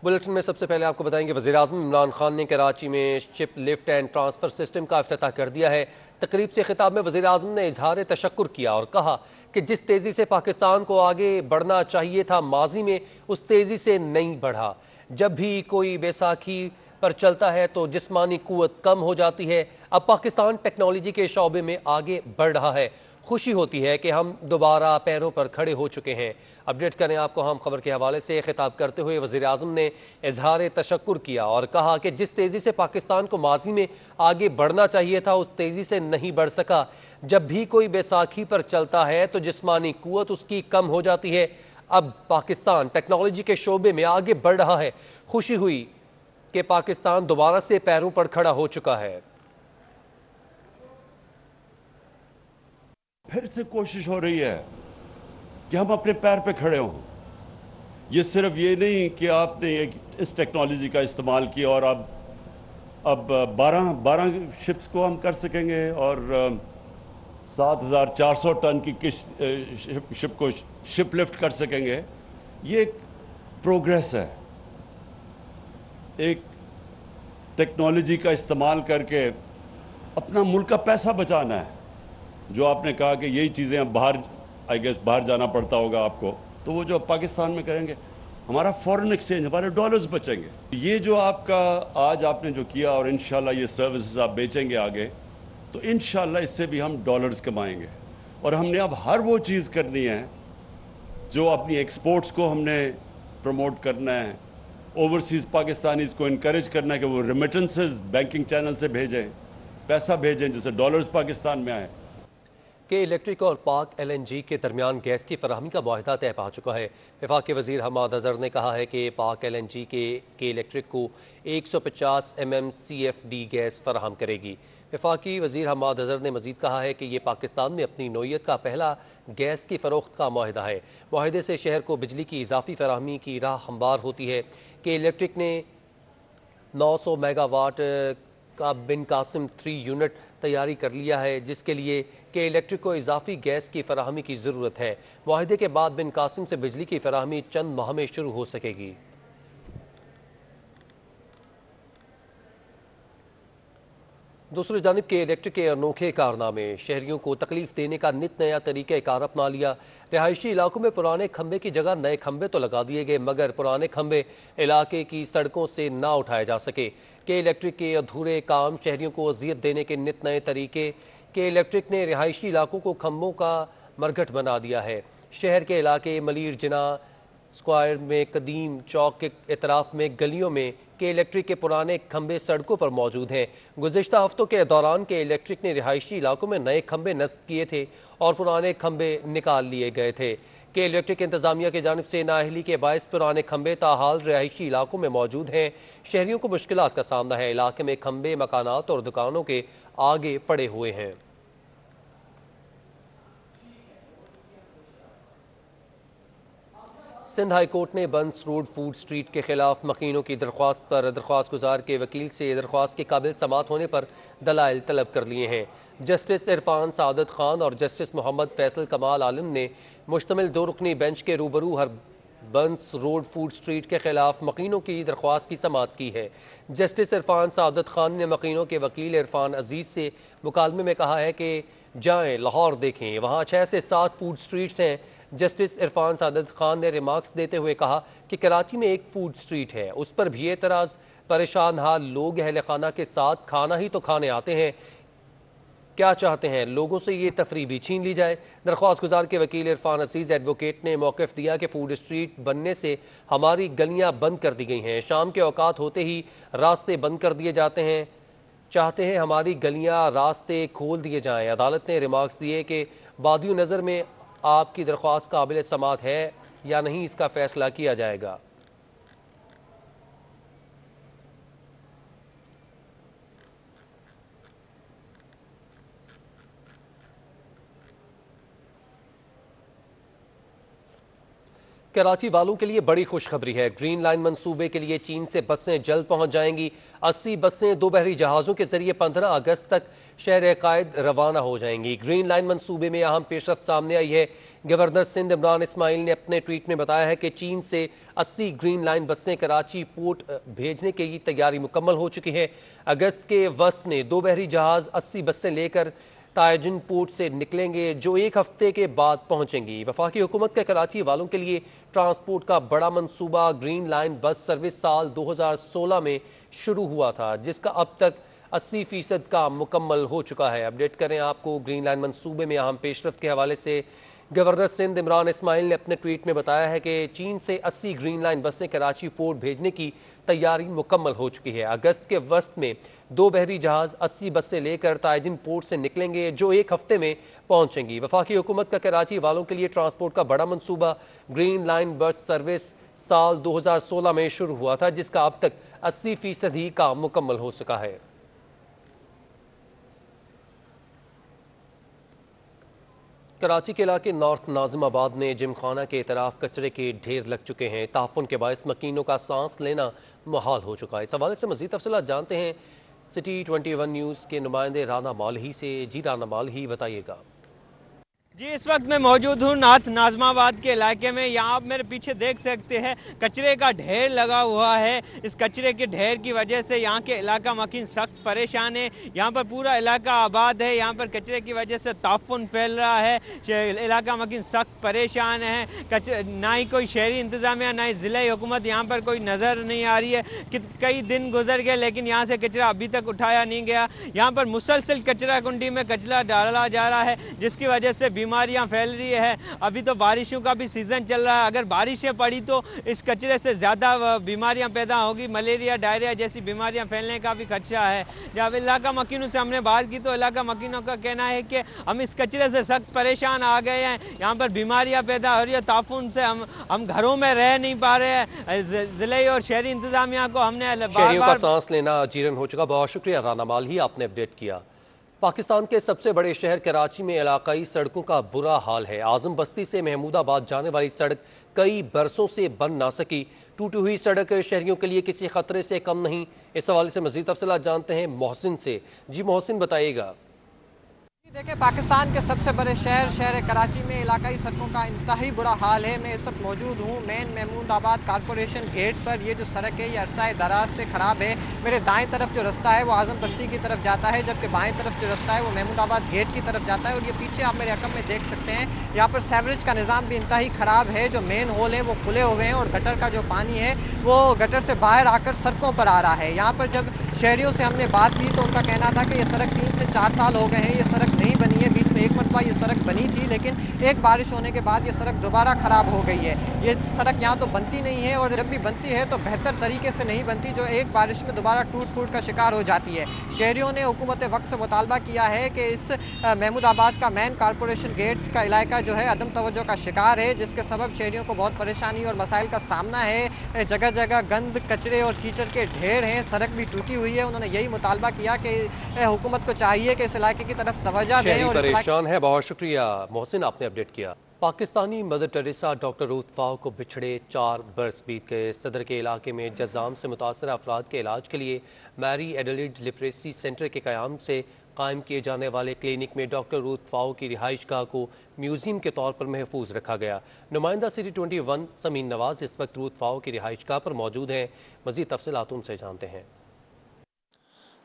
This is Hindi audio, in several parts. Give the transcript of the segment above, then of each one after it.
बुलेटिन में सबसे पहले आपको बताएंगे वज़ीर-ए-आज़म इमरान खान ने कराची में ship lift and transfer system का इफ्तिताह कर दिया है। तकरीब से खिताब में वज़ीर-ए-आज़म ने इजहार तशक्कुर किया और कहा कि जिस तेज़ी से पाकिस्तान को आगे बढ़ना चाहिए था माजी में उस तेज़ी से नहीं बढ़ा। जब भी कोई बैसाखी पर चलता है तो जिस्मानी कुव्वत कम हो जाती है। अब पाकिस्तान टेक्नोलॉजी के शोबे में आगे बढ़ रहा है। खुशी होती है कि हम दोबारा पैरों पर खड़े हो चुके हैं। अपडेट करें आपको हम खबर के हवाले से। खिताब करते हुए वज़ीर-ए-आज़म ने इजहार तशक्कुर किया और कहा कि जिस तेज़ी से पाकिस्तान को माजी में आगे बढ़ना चाहिए था उस तेज़ी से नहीं बढ़ सका। जब भी कोई बैसाखी पर चलता है तो जिस्मानी कुव्वत उसकी कम हो जाती है। अब पाकिस्तान टेक्नोलॉजी के शोबे में आगे बढ़ रहा है। खुशी हुई कि पाकिस्तान दोबारा से पैरों पर खड़ा हो चुका है। फिर से कोशिश हो रही है कि हम अपने पैर पे खड़े हों। ये सिर्फ ये नहीं कि आपने इस टेक्नोलॉजी का इस्तेमाल किया और अब 12 शिप्स को हम कर सकेंगे और 7,400 टन की शिप को शिप लिफ्ट कर सकेंगे। ये एक प्रोग्रेस है। एक टेक्नोलॉजी का इस्तेमाल करके अपना मुल्क का पैसा बचाना है। जो आपने कहा कि यही चीज़ें अब बाहर, आई गेस बाहर जाना पड़ता होगा आपको, तो वो जो पाकिस्तान में करेंगे, हमारा फॉरेन एक्सचेंज, हमारे डॉलर्स बचेंगे। ये जो आपका आज आपने जो किया और इंशाल्लाह ये सर्विसेज आप बेचेंगे आगे, तो इंशाल्लाह इससे भी हम डॉलर्स कमाएंगे। और हमने अब हर वो चीज़ करनी है जो अपनी एक्सपोर्ट्स को हमने प्रमोट करना है। ओवरसीज़ पाकिस्तानीज को इनकरेज करना है कि वो रेमिटेंसेज बैंकिंग चैनल से भेजें, पैसा भेजें जिससे डॉलर्स पाकिस्तान में आए। के इलेक्ट्रिक और पाक LNG के दरमियान गैस की फराहमी का मुआहदा तय पा चुका है। वफाकी वज़ीर हमाद अज़हर ने कहा है कि पाक LNG के इलेक्ट्रिक को 150 MMCFD गैस फराहम करेगी। वफाकी वज़ीर हमाद अज़हर ने मज़ीद कहा है कि ये पाकिस्तान में अपनी नौइयत का पहला गैस की फ़रोख्त का मुआहदा है। मुआहदे से शहर को बिजली की इजाफी फराहमी की राह हमवार होती है। के इलेक्ट्रिक ने 900 मेगावाट का बिन कासिम 3 यूनिट तैयारी कर लिया है, जिसके लिए के इलेक्ट्रिक को इजाफी गैस की फराहमी की ज़रूरत है। मुआहदे के बाद बिन कासिम से बिजली की फराहमी चंद माह में शुरू हो सकेगी। दूसरी जानिब के इलेक्ट्रिक के अनोखे कारनामे, शहरियों को तकलीफ देने का नित नया तरीक़ा कार अपना लिया। रिहायशी इलाकों में पुराने खंबे की जगह नए खंबे तो लगा दिए गए, मगर पुराने खंबे इलाके की सड़कों से ना उठाए जा सके। के इलेक्ट्रिक के अधूरे काम शहरियों को अजियत देने के नित नए तरीके। के इलेक्ट्रिक ने रिहायशी इलाकों को खंबों का मरघट बना दिया है। शहर के इलाके मलीर जिना स्क्वायर में कदीम चौक के इतराफ में गलियों में के इलेक्ट्रिक के पुराने खंबे सड़कों पर मौजूद हैं। गुज़िश्ता हफ्तों के दौरान के इलेक्ट्रिक ने रिहायशी इलाकों में नए खंबे नस्ब किए थे और पुराने खंबे निकाल लिए गए थे। के इलेक्ट्रिक इंतजामिया की जानिब से नाअहली के बायस पुराने खंबे ताहाल रिहायशी इलाकों में मौजूद हैं। शहरियों को मुश्किलात का सामना है। इलाके में खंबे मकानात और दुकानों के आगे पड़े हुए हैं। सिंध हाई कोर्ट ने बंस रोड फूड स्ट्रीट के खिलाफ मकीनों की दरख्वास्त पर दरख्वास्त गुजार के वकील से दरख्वास्त के काबिल समात होने पर दलाइल तलब कर लिए हैं। जस्टिस इरफान सादत खान और जस्टिस मोहम्मद फैसल कमाल आलम ने मुश्तमिल 2 रुकनी बेंच के रूबरू हर बंस रोड फूड स्ट्रीट के खिलाफ मकीनों की दरख्वास्त की समात की है। जस्टिस इरफान सादत खान ने मकीनों के वकील इरफान अजीज़ से मुकालमे में कहा है कि जाएं लाहौर देखें, वहाँ 6 से 7 फूड स्ट्रीट्स हैं। जस्टिस इरफान सादत खान ने रिमार्क्स देते हुए कहा कि कराची में एक फूड स्ट्रीट है, उस पर भी एतराज़। परेशान हाल लोग अहल खाना के साथ खाना ही तो खाने आते हैं, क्या चाहते हैं लोगों से ये तफरी भी छीन ली जाए। दरख्वास्त गुजार के वकील इरफान अजीज़ एडवोकेट ने मौक़िफ़ दिया कि फूड स्ट्रीट बनने से हमारी गलियाँ बंद कर दी गई हैं, शाम के औकात होते ही रास्ते बंद कर दिए जाते हैं, चाहते हैं हमारी गलियाँ रास्ते खोल दिए जाएँ। अदालत ने रिमार्क्स दिए कि बादियो नज़र में आपकी दरख्वास्त काबिल समात है या नहीं, इसका फैसला किया जाएगा। कराची वालों के लिए बड़ी खुशखबरी है। ग्रीन लाइन मंसूबे के लिए चीन से बसें जल्द पहुंच जाएंगी। 80 बसें 2 बहरी जहाज़ों के जरिए 15 अगस्त तक शहर कायद रवाना हो जाएंगी। ग्रीन लाइन मंसूबे में अहम पेशरफ्त सामने आई है। गवर्नर सिंध इमरान इस्माइल ने अपने ट्वीट में बताया है कि चीन से 80 ग्रीन लाइन बसें कराची पोर्ट भेजने की तैयारी मुकम्मल हो चुकी है। अगस्त के वक्त में 2 बहरी जहाज़ 80 बसें लेकर तायजिन पोर्ट से निकलेंगे, जो 1 हफ्ते के बाद पहुंचेंगी। वफाकी हुकूमत का कराची वालों के लिए ट्रांसपोर्ट का बड़ा मंसूबा ग्रीन लाइन बस सर्विस साल 2016 में शुरू हुआ था, जिसका अब तक 80% काम मुकम्मल हो चुका है। अपडेट करें आपको ग्रीन लाइन मंसूबे में अहम पेशरफ्त के हवाले से। गवर्नर सिंध इमरान इस्माइल ने अपने ट्वीट में बताया है कि चीन से 80 ग्रीन लाइन बसें कराची पोर्ट भेजने की तैयारी मुकम्मल हो चुकी है। अगस्त के वक्त में 2 बहरी जहाज़ 80 बसें लेकर तायजिन पोर्ट से निकलेंगे, जो 1 हफ्ते में पहुंचेंगी। वफाकी हुकूमत का कराची वालों के लिए ट्रांसपोर्ट का बड़ा मंसूबा ग्रीन लाइन बस सर्विस साल 2016 में शुरू हुआ था, जिसका अब तक 80% ही काम मुकम्मल हो सका है। कराची के इलाके नॉर्थ नाजिमाबाद में जिमखाना के इतराफ कचरे के ढेर लग चुके हैं। ताफुन के बायस मकीनों का सांस लेना मुहाल हो चुका है। इस हवाले से मज़ीद तफसीलात जानते हैं सिटी 21 न्यूज़ के नुमाइंदे राना मालही से। जी राना मालही, बताइएगा। जी, इस वक्त मैं मौजूद हूँ नॉर्थ नाज़िमाबाद के इलाके में। यहाँ आप मेरे पीछे देख सकते हैं कचरे का ढेर लगा हुआ है। इस कचरे के ढेर की वजह से यहाँ के इलाका मकीन सख्त परेशान है। यहाँ पर पूरा इलाका आबाद है। यहाँ पर कचरे की वजह से ताफुन फैल रहा है। इलाका मकीन सख्त परेशान है। ना ही कोई शहरी इंतज़ामिया ना ही ज़िले हुकूमत यहाँ पर कोई नज़र नहीं आ रही है। कई दिन गुजर गए लेकिन यहाँ से कचरा अभी तक उठाया नहीं गया। यहाँ पर मुसलसल कचरा कुंडी में कचरा डाला जा रहा है, जिसकी वजह से बीमारियां फैल रही है। अभी तो बारिशों का भी सीज़न चल रहा है। अगर बारिशें पड़ी तो इस कचरे से ज़्यादा बीमारियां पैदा होगी। मलेरिया, डायरिया जैसी बीमारियां फैलने का भी खदशा है। जब इलाका मकीनों से हमने बात की तो इलाका मकीनों का कहना है कि हम इस कचरे से सख्त परेशान आ गए हैं। यहाँ पर बीमारियाँ पैदा हो रही है। ताफुन से हम घरों में रह नहीं पा रहे हैं। ज़िले और शहरी इंतज़ामिया को हमने शहरियों का सांस लेना जीरन हो चुका। बहुत शुक्रिया राना मालही, आपने अपडेट किया। पाकिस्तान के सबसे बड़े शहर कराची में इलाकाई सड़कों का बुरा हाल है। आजम बस्ती से महमूदाबाद जाने वाली सड़क कई बरसों से बन ना सकी। टूटी हुई सड़क शहरियों के लिए किसी खतरे से कम नहीं। इस हवाले से मज़ीद तफसीलात जानते हैं मोहसिन से। जी मोहसिन, बताइएगा। देखिए, पाकिस्तान के सबसे बड़े शहर कराची में इलाकाई सड़कों का इंतहाई बुरा हाल है। मैं इस वक्त मौजूद हूँ मेन महमूदाबाद कॉरपोरेशन गेट पर। ये जो सड़क है ये अरसा दराज से ख़राब है। मेरे दाएं तरफ जो रास्ता है वो आज़म बस्ती की तरफ जाता है, जबकि बाएं तरफ जो रास्ता है वो महमूदाबाद गेट की तरफ जाता है। और ये पीछे आप मेरे रकम में देख सकते हैं, यहाँ पर सेवरेज का निज़ाम भी इंतहाई ख़राब है। जो मेन होल हैं वो खुले हुए हैं और गटर का जो पानी है वो गटर से बाहर आकर सड़कों पर आ रहा है। यहाँ पर जब शहरियों से हमने बात की तो उनका कहना था कि ये सड़क 3 से 4 साल हो गए हैं, ये सड़क नहीं बनी है। बीच में एक मरतबा ये सड़क बनी थी, लेकिन एक बारिश होने के बाद ये सड़क दोबारा ख़राब हो गई है। ये सड़क यहाँ तो बनती नहीं है और जब भी बनती है तो बेहतर तरीके से नहीं बनती, जो एक बारिश में दोबारा टूट फूट का शिकार हो जाती है। शहरियों ने हुकूमत वक्त से मुतालबा किया है कि इस महमूदाबाद का मेन कॉरपोरेशन गेट का इलाका जो है अदम तवज्जो का शिकार है, जिसके सबब शहरियों को बहुत परेशानी और मसाइल का सामना है। जगह जगह गंद, कचरे और कीचड़ के ढेर हैं। सड़क भी टूटी हुई है। उन्होंने यही मुतालबा किया कि हुकूमत को चाहिए कि इस इलाके की तरफ तवज्जो दें। और परेशान है। बहुत शुक्रिया मोहसिन, आपने अपडेट किया। Pakistani Mother Teresa doctor Ruth Pfau को बिछड़े 4 बरस बीत गए। सदर के इलाके में जज़ाम से मुतासर अफराद के इलाज के लिए मैरी एडलेड लिपरेसी सेंटर के क़याम से कायम किए जाने वाले क्लिनिक में डॉक्टर रूथ फाओ की रिहाइशगाह को म्यूजियम के तौर पर महफूज रखा गया। नुमाइंदा सिटी 21 समीन नवाज इस वक्त रूथ फाओ की रिहाइशगाह पर मौजूद हैं। मज़ीद तफसीलात उनसे जानते हैं।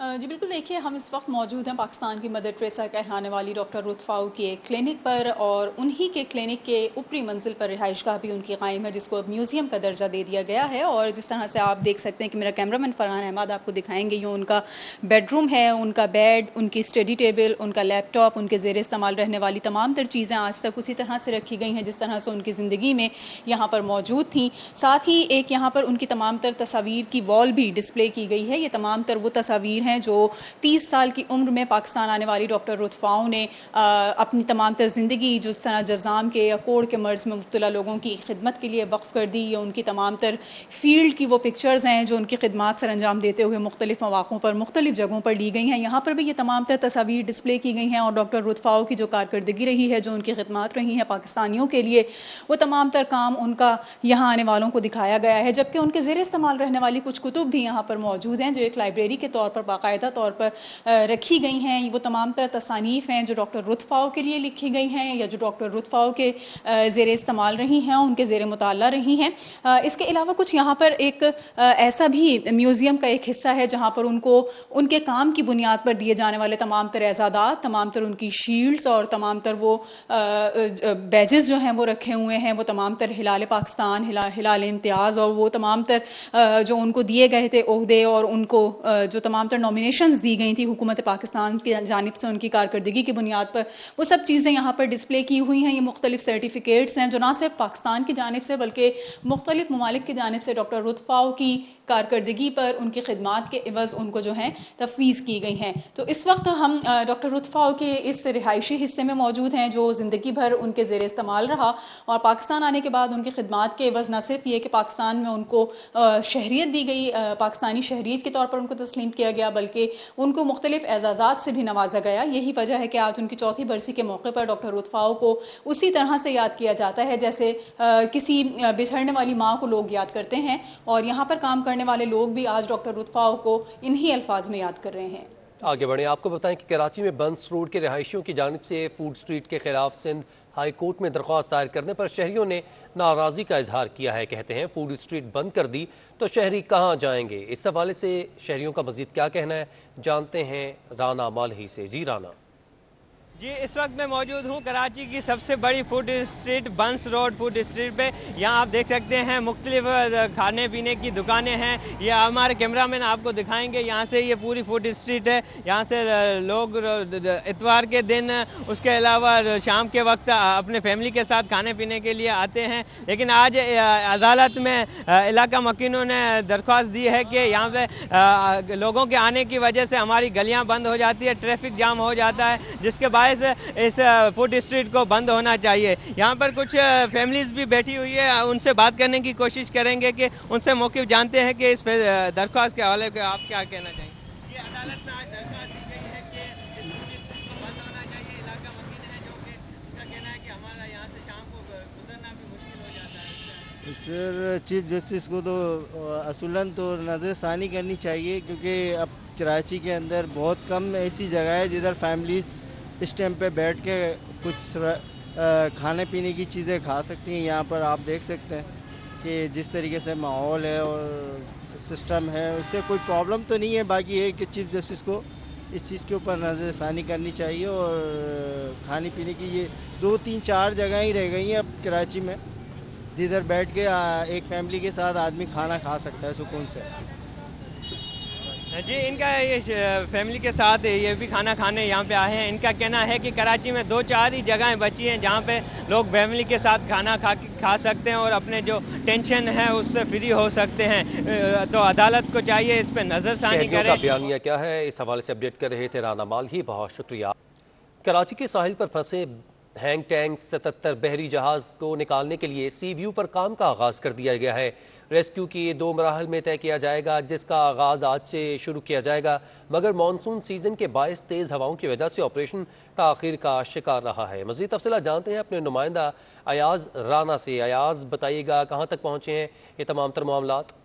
जी बिल्कुल, देखिए हम इस वक्त मौजूद हैं पाकिस्तान की मदर टेरेसा कहलाने वाली डॉक्टर रूथ फाओ की एक क्लिनिक पर, और उन्हीं के क्लिनिक के ऊपरी मंजिल पर रिहाइशगाह भी उनकी कायम है, जिसको अब म्यूज़ियम का दर्जा दे दिया गया है। और जिस तरह से आप देख सकते हैं कि मेरा कैमरामैन फरहान अहमद आपको दिखाएंगे, ये उनका बेडरूम है, उनका बेड, उनकी स्टडी टेबल, उनका लैपटॉप, उनके ज़ेर इस्तेमाल रहने वाली तमाम तर चीज़ें आज तक उसी तरह से रखी गई हैं जिस तरह से उनकी ज़िंदगी में यहाँ पर मौजूद थी। साथ ही एक यहाँ पर उनकी तमाम तर तस्वीर की वॉल भी डिस्प्ले की गई है। ये तमाम तर वो तस्वीर हैं जो 30 साल की उम्र में पाकिस्तान आने वाली डॉक्टर रुतफ़ाओं ने अपनी तमाम तर ज़िंदगी जिस तरह जज़ाम के या कोढ़ के मर्ज़ में मुब्तला लोगों की खिदमत के लिए वक्फ़ कर दी, या उनकी तमाम तर फील्ड की वो पिक्चर्स हैं जो उनकी खिदमत सर अंजाम देते हुए मुख्तलिफ़ मौक़ों पर मुख्तलिफ़ जगहों पर ली गई हैं। यहाँ पर भी ये तमाम तर तस्वीर डिस्प्ले की गई हैं और डॉक्टर रुतफ़ाओं की जो कारकर्दगी रही है, जो उनकी खिदमत रही हैं पाकिस्तानियों के लिए, वो तमाम तर काम उनका यहाँ आने वालों को दिखाया गया है। जबकि उनके ज़ेर इस्तेमाल रहने वाली कुछ कुतुब भी यहाँ पर मौजूद हैं जो एक लाइब्रेरी के तौर पर बाकायदा तौर पर रखी गई हैं। वो तमाम तर तसानीफ़ हैं जो डॉक्टर रुतफ़ाओं के लिए लिखी गई हैं या जो डॉक्टर रुतफ़ाओं के ज़ेर इस्तेमाल रही हैं, उनके ज़ेर मुताला रही हैं। इसके अलावा कुछ यहाँ पर एक ऐसा भी म्यूज़ियम का एक हिस्सा है जहाँ पर उनको उनके काम की बुनियाद पर दिए जाने वाले तमाम तर एज़ादात, तमाम तर उनकी शील्ड्स और तमाम तर वो बैजेस जो हैं वो रखे हुए हैं। वो तमाम तर हिलाल पाकिस्तान, हिलाल इम्तियाज़ और वो तमाम तर जो उनको दिए गए थे ओहदे और उनको जो तमाम तर नॉमिनेशंस दी गई थी हुकूमत पाकिस्तान की जानिब से उनकी कारकर्दगी की बुनियाद पर, वो सब चीज़ें यहाँ पर डिस्प्ले की हुई हैं। ये मुख्तलिफ सर्टिफिकेट्स हैं जो ना सिर्फ पाकिस्तान की जानिब से बल्कि मुख्तलिफ ममालिक की जानिब से डॉक्टर रुतफ़ाओं की कारकर्दगी पर उनकी खिदमात के इवज़ उनको जो हैं तफवीज़ की गई हैं। तो इस वक्त हम डॉक्टर रुतफ़ाओं के इस रिहायशी हिस्से में मौजूद हैं जो ज़िंदगी भर उनके ज़ेर इस्तेमाल रहा और पाकिस्तान आने के बाद उनकी खिदमात के इवज़ न सिर्फ ये कि पाकिस्तान में उनको शहरियत दी गई, पाकिस्तानी शहरियत के तौर पर उनको तस्लीम किया गया, बल्कि उनको मुख्तलिफ एज़ाज़ात से भी नवाजा गया। यही वजह है कि आज उनकी चौथी बरसी के मौके पर डॉक्टर रुतफ़ाओं को उसी तरह से याद किया जाता है जैसे किसी बिछड़ने वाली माँ को लोग याद करते हैं, और यहाँ पर काम करने वाले लोग भी आज डॉक्टर रुतफ़ाओं को इन्हीं अल्फाज में याद कर रहे हैं। आगे बढ़े, आपको बताएं कि कराची में बंस रोड के रिहायशियों की जानिब से फूड स्ट्रीट के खिलाफ सिंध हाई कोर्ट में दरख्वास्त दायर करने पर शहरियों ने नाराज़गी का इजहार किया है। कहते हैं फूड स्ट्रीट बंद कर दी तो शहरी कहाँ जाएंगे। इस हवाले से शहरियों का मज़ीद क्या कहना है, जानते हैं राना मालही से। जी राना। जी, इस वक्त मैं मौजूद हूँ कराची की सबसे बड़ी फूड स्ट्रीट बंस रोड फूड स्ट्रीट पे। यहाँ आप देख सकते हैं मुख्तलिफ खाने पीने की दुकानें हैं। ये हमारे कैमरामैन आपको दिखाएंगे। यहाँ से ये पूरी फूड स्ट्रीट है। यहाँ से लोग इतवार के दिन, उसके अलावा शाम के वक्त अपने फैमिली के साथ खाने पीने के लिए आते हैं। लेकिन आज अदालत में इलाका मकीनों ने दरख्वास्त दी है कि यहाँ पे लोगों के आने की वजह से हमारी गलियाँ बंद हो जाती है, ट्रैफिक जाम हो जाता है, जिसके बाद इस फूड स्ट्रीट को बंद होना चाहिए। यहाँ पर कुछ फैमिलीज भी बैठी हुई है, उनसे बात करने की कोशिश करेंगे कि उनसे मौक़िफ़ जानते हैं कि इस दरख्वास्त के हवाले पे आप क्या कहना चाहिए। ये अदालत में आज दरख्वास्त दी गई है कि इस फूड स्ट्रीट को बंद होना चाहिए। इलाका मकीन है जो कि उसका कहना है कि हमारा यहाँ से शाम को गुजरना भी मुश्किल हो जाता है। सर, चीफ जस्टिस को तो असूलन तो नज़रसानी करनी चाहिए, क्योंकि अब कराची के अंदर बहुत कम ऐसी जगह है जिधर फैमिलीज़ इस टाइम पे बैठ के कुछ खाने पीने की चीज़ें खा सकती हैं। यहाँ पर आप देख सकते हैं कि जिस तरीके से माहौल है और सिस्टम है, उससे कोई प्रॉब्लम तो नहीं है। बाकी ये कि चीफ जस्टिस को इस चीज़ के ऊपर नज़रसानी करनी चाहिए और खाने पीने की ये 2, 3, 4 जगह ही रह गई हैं अब कराची में जिधर बैठ के एक फैमिली के साथ आदमी खाना खा सकता है सुकून से। जी, इनका ये फैमिली के साथ ये भी खाना खाने यहाँ पे आए हैं। इनका कहना है कि कराची में 2-4 ही जगहें बची हैं जहाँ पे लोग फैमिली के साथ खाना खा सकते हैं और अपने जो टेंशन है उससे फ्री हो सकते हैं। तो अदालत को चाहिए इस पर नज़रसानी करे। बयानिया क्या है, इस हवाले से अपडेट कर रहे थे राना मालही, बहुत शुक्रिया। कराची के साहिल पर फंसे हैंग टैंक 77 बहरी जहाज़ को निकालने के लिए सी व्यू पर काम का आगाज़ कर दिया गया है। रेस्क्यू की 2 मराहल में तय किया जाएगा, जिसका आगाज़ आज से शुरू किया जाएगा, मगर मानसून सीज़न के बायस तेज़ हवाओं की वजह से ऑपरेशन ताख़ीर का शिकार रहा है। मज़ीद तफ़सीलात जानते हैं अपने नुमाइंदा अयाज़ राना से। अयाज़, बताइएगा कहाँ तक पहुँचे हैं ये तमाम तर मामलात।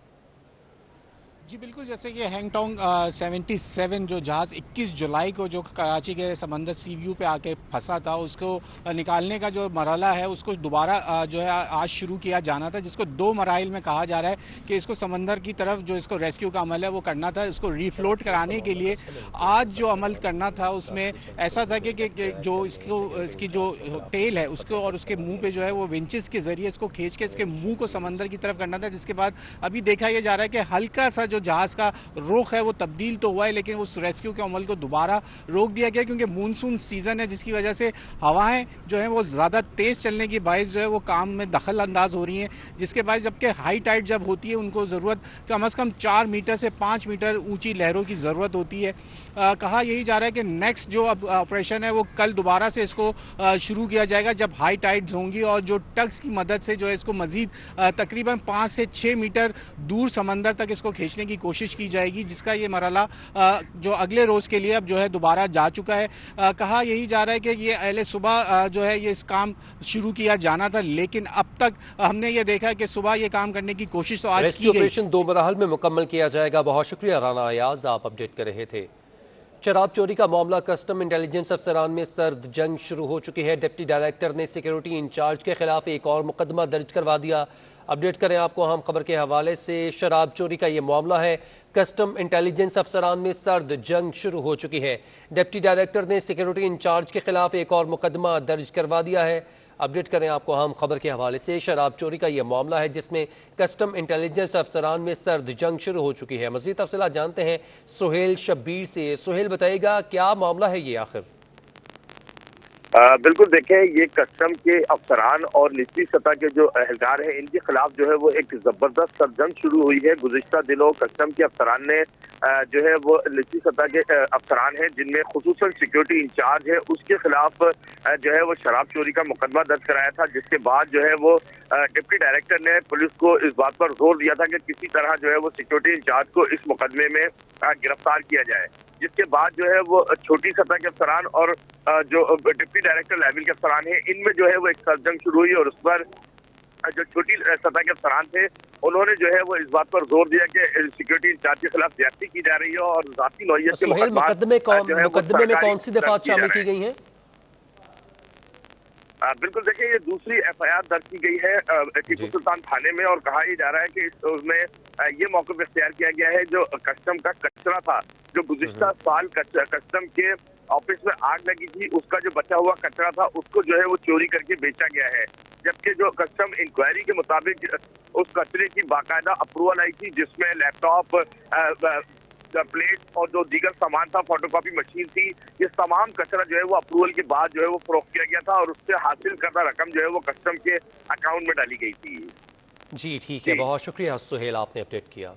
जी बिल्कुल, जैसे कि हैंगटोंग 77 जो जहाज़ 21 जुलाई को जो कराची के समंदर सी व्यू पे आके फंसा था, उसको निकालने का जो मरहला है उसको दोबारा जो है आज शुरू किया जाना था, जिसको 2 मराइल में कहा जा रहा है कि इसको समंदर की तरफ जो इसको रेस्क्यू का अमल है वो करना था। इसको रीफ्लोट कराने के लिए आज जो अमल करना था उसमें ऐसा था कि जो इसकी जो टेल है उसको और उसके मुँह पर जो है वो विंचेस के ज़रिए इसको खींच के इसके मुँह को समंदर की तरफ करना था, जिसके बाद अभी देखा यह जा रहा है कि हल्का सा जो जहाज़ का रुख है वो तब्दील तो हुआ है, लेकिन उस रेस्क्यू के अमल को दोबारा रोक दिया गया क्योंकि मानसून सीज़न है, जिसकी वजह से हवाएं जो है वो ज़्यादा तेज़ चलने की बायस जो है वो काम में दखल अंदाज हो रही हैं, जिसके बायस जबकि हाई टाइड जब होती है उनको ज़रूरत कम से कम 4 मीटर से 5 मीटर ऊंची लहरों की ज़रूरत होती है। कहा यही जा रहा है कि नेक्स्ट जो अब ऑपरेशन है वो कल दोबारा से इसको शुरू किया जाएगा जब हाई टाइड्स होंगी और जो टग्स की मदद से जो है इसको मज़ीद तकरीबन 5 से 6 मीटर दूर समंदर तक इसको खींचने की कोशिश की जाएगी, जिसका ये मरहला जो अगले रोज़ के लिए अब जो है दोबारा जा चुका है। कहा यही जा रहा है कि ये अहले सुबह जो है ये इस काम शुरू किया जाना था, लेकिन अब तक हमने ये देखा है कि सुबह ये काम करने की कोशिश तो आज की गई। ऑपरेशन 2 मराहल में मुकम्मल किया जाएगा। बहुत शुक्रिया राना अयाज, आप अपडेट कर रहे थे। शराब चोरी का मामला कस्टम इंटेलिजेंस अफसरान में सर्द जंग शुरू हो चुकी है। डिप्टी डायरेक्टर ने सिक्योरिटी इंचार्ज के खिलाफ एक और मुकदमा दर्ज करवा दिया। अपडेट करें आपको अहम खबर के हवाले से। शराब चोरी का ये मामला है, कस्टम इंटेलिजेंस अफसरान में सर्द जंग शुरू हो चुकी है। डिप्टी डायरेक्टर ने सिक्योरिटी इंचार्ज के खिलाफ एक और मुकदमा दर्ज करवा दिया है। अपडेट करें आपको अहम खबर के हवाले से। शराब चोरी का यह मामला है जिसमें कस्टम इंटेलिजेंस अफसरान में सर्द जंग शुरू हो चुकी है। मज़ीद तफसीलात जानते हैं सुहेल शब्बीर से। सुहेल बताइएगा क्या मामला है ये आखिर? बिल्कुल देखें, ये कस्टम के अफसरान और निचली सतह के जो एहलकार हैं इनके खिलाफ जो है वो एक जबरदस्त सरजंग शुरू हुई है। गुज़िश्ता दिनों कस्टम के अफसरान ने जो है वो निचली सतह के अफसरान हैं जिनमें खुसूसन सिक्योरिटी इंचार्ज है उसके खिलाफ जो है वो शराब चोरी का मुकदमा दर्ज कराया था, जिसके बाद जो है वो डिप्टी डायरेक्टर ने पुलिस को इस बात पर जोर दिया था कि किसी तरह जो है वो सिक्योरिटी इंचार्ज को इस मुकदमे में गिरफ्तार किया जाए। जिसके बाद जो है वो छोटी सतह के अफसरान और जो डिप्टी डायरेक्टर लेवल के अफसरान हैं इनमें जो है वो एक सरजंग शुरू हुई और उस पर जो छोटी सतह के अफसरान थे उन्होंने जो है वो इस बात पर जोर दिया कि सिक्योरिटी इंचार्ज के खिलाफ ज्यादती की जा रही है और जाती नौयत के मुकदमे में कौन सी दफात शामिल की गई हैं? बिल्कुल देखिए, ये दूसरी एफआईआर दर्ज की गई है टीपू सुल्तान थाने में और कहा यह जा रहा है कि उसमें ये मौका इख्तियार किया गया है जो कस्टम का कचरा था, जो गुज़िश्ता साल कस्टम के ऑफिस में आग लगी थी उसका जो बचा हुआ कचरा था उसको जो है वो चोरी करके बेचा गया है। जबकि जो कस्टम इंक्वायरी के मुताबिक उस कचरे की बाकायदा अप्रूवल आई थी जिसमें लैपटॉप, प्लेट और जो दीगर सामान था, फोटोकॉपी मशीन थी, ये तमाम कचरा जो है वो अप्रूवल के बाद जो है वो फरोख्त किया गया था और उससे हासिल करदा रकम जो है वो कस्टम के अकाउंट में डाली गई थी। जी ठीक है, बहुत शुक्रिया सुहेल, आपने अपडेट किया।